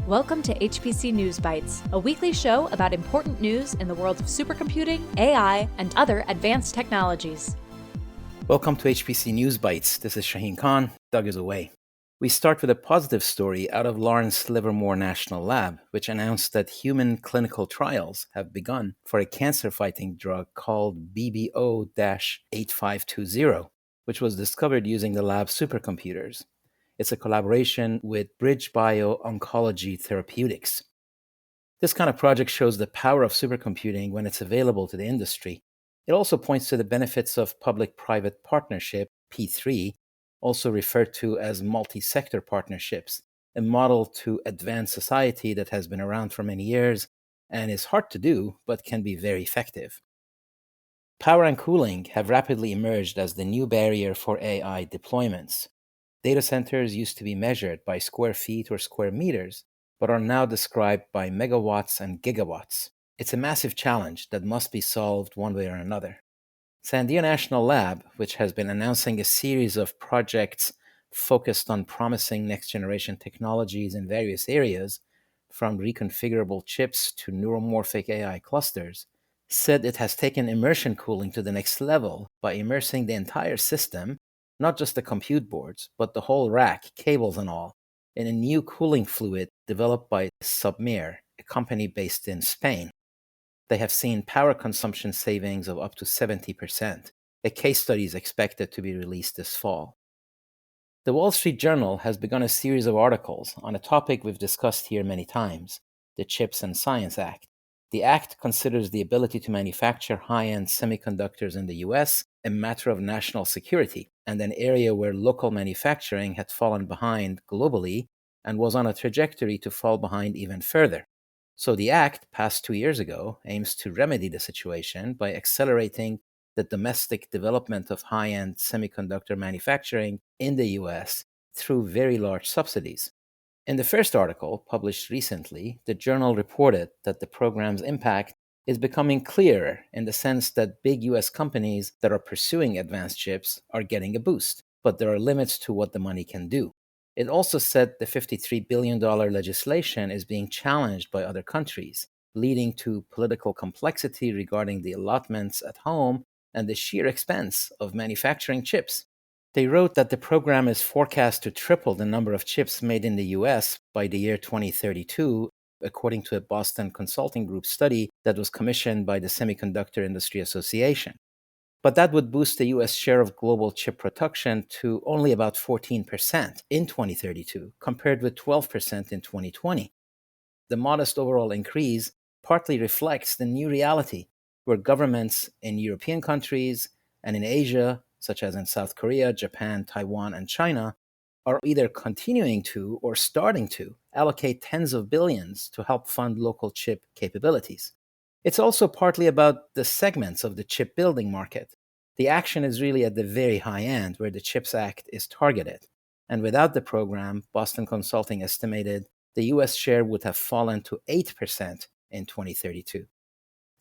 Welcome to HPC News Bytes, a weekly show about important news in the world of supercomputing, AI, and other advanced technologies. Welcome to HPC News Bytes. This is Shaheen Khan. Doug is away. We start with a positive story out of Lawrence Livermore National Lab, which announced that human clinical trials have begun for a cancer-fighting drug called BBO-8520, which was discovered using the lab's supercomputers. It's a collaboration with BridgeBio Oncology Therapeutics. This kind of project shows the power of supercomputing when it's available to the industry. It also points to the benefits of public-private partnership, P3, also referred to as multi-sector partnerships, a model to advance society that has been around for many years and is hard to do, but can be very effective. Power and cooling have rapidly emerged as the new barrier for AI deployments. Data centers used to be measured by square feet or square meters, but are now described by megawatts and gigawatts. It's a massive challenge that must be solved one way or another. Sandia National Lab, which has been announcing a series of projects focused on promising next-generation technologies in various areas, from reconfigurable chips to neuromorphic AI clusters, said it has taken immersion cooling to the next level by immersing the entire system, not just the compute boards, but the whole rack, cables and all, in a new cooling fluid developed by Submer, a company based in Spain. They have seen power consumption savings of up to 70%. A case study is expected to be released this fall. The Wall Street Journal has begun a series of articles on a topic we've discussed here many times, the CHIPS and Science Act. The act considers the ability to manufacture high-end semiconductors in the US a matter of national security and an area where local manufacturing had fallen behind globally and was on a trajectory to fall behind even further. So the act, passed 2 years ago, aims to remedy the situation by accelerating the domestic development of high-end semiconductor manufacturing in the US through very large subsidies. In the first article, published recently, the journal reported that the program's impact is becoming clearer in the sense that big US companies that are pursuing advanced chips are getting a boost, but there are limits to what the money can do. It also said the $53 billion legislation is being challenged by other countries, leading to political complexity regarding the allotments at home and the sheer expense of manufacturing chips. They wrote that the program is forecast to triple the number of chips made in the US by the year 2032, according to a Boston Consulting Group study that was commissioned by the Semiconductor Industry Association. But that would boost the US share of global chip production to only about 14% in 2032, compared with 12% in 2020. The modest overall increase partly reflects the new reality where governments in European countries and in Asia, such as in South Korea, Japan, Taiwan, and China, are either continuing to or starting to allocate tens of billions to help fund local chip capabilities. It's also partly about the segments of the chip building market. The action is really at the very high end where the CHIPS Act is targeted. And without the program, Boston Consulting estimated the US share would have fallen to 8% in 2032.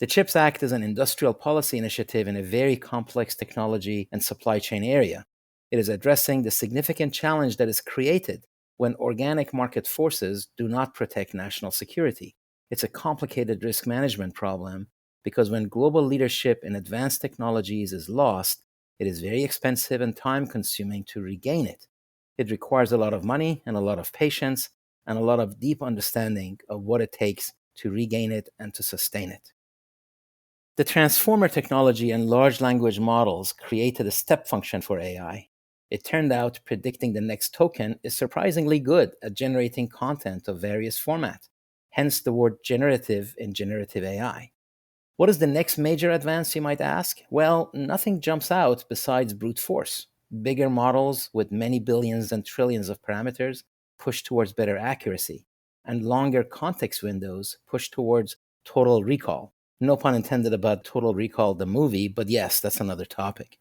The CHIPS Act is an industrial policy initiative in a very complex technology and supply chain area. It is addressing the significant challenge that is created when organic market forces do not protect national security. It's a complicated risk management problem because when global leadership in advanced technologies is lost, it is very expensive and time-consuming to regain it. It requires a lot of money and a lot of patience and a lot of deep understanding of what it takes to regain it and to sustain it. The transformer technology and large language models created a step function for AI. It turned out predicting the next token is surprisingly good at generating content of various formats, hence the word generative in generative AI. What is the next major advance, you might ask? Well, nothing jumps out besides brute force. Bigger models with many billions and trillions of parameters push towards better accuracy, and longer context windows push towards total recall. No pun intended about Total Recall, the movie, but yes, that's another topic.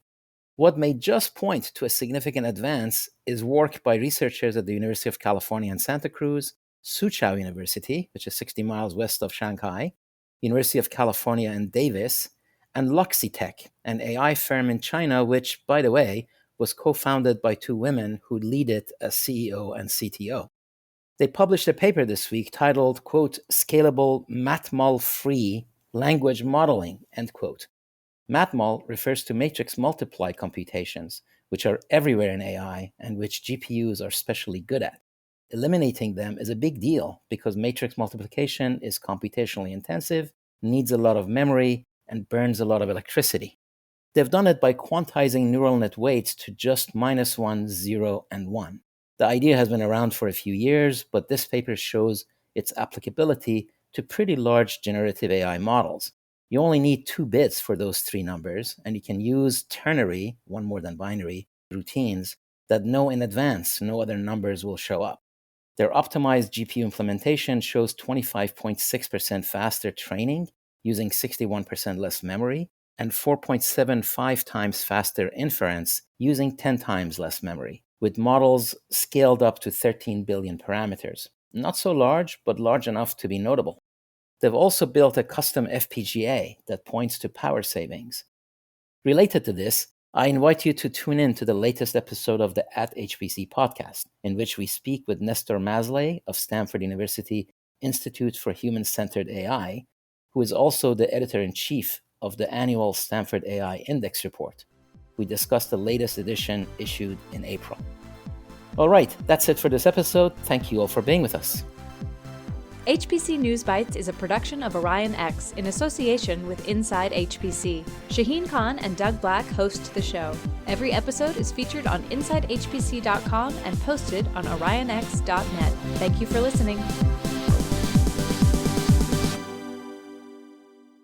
What may just point to a significant advance is work by researchers at the University of California in Santa Cruz, Soochow University, which is 60 miles west of Shanghai, University of California in Davis, and Luxitech, an AI firm in China, which, by the way, was co-founded by two women who lead it as CEO and CTO. They published a paper this week titled, quote, Scalable MatMul-free Language Modeling, end quote. MatMul refers to matrix multiply computations, which are everywhere in AI and which GPUs are especially good at. Eliminating them is a big deal because matrix multiplication is computationally intensive, needs a lot of memory, and burns a lot of electricity. They've done it by quantizing neural net weights to just -1, 0, and 1. The idea has been around for a few years, but this paper shows its applicability to pretty large generative AI models. You only need 2 bits for those 3 numbers, and you can use ternary, one more than binary, routines that know in advance no other numbers will show up. Their optimized GPU implementation shows 25.6% faster training using 61% less memory and 4.75 times faster inference using 10 times less memory, with models scaled up to 13 billion parameters. Not so large, but large enough to be notable. They've also built a custom FPGA that points to power savings. Related to this, I invite you to tune in to the latest episode of the @HPC podcast, in which we speak with Nestor Maslay of Stanford University Institute for Human-Centered AI, who is also the editor-in-chief of the annual Stanford AI Index report. We discussed the latest edition issued in April. All right, that's it for this episode. Thank you all for being with us. HPC News Bytes is a production of Orion X in association with Inside HPC. Shaheen Khan and Doug Black host the show. Every episode is featured on InsideHPC.com and posted on OrionX.net. Thank you for listening.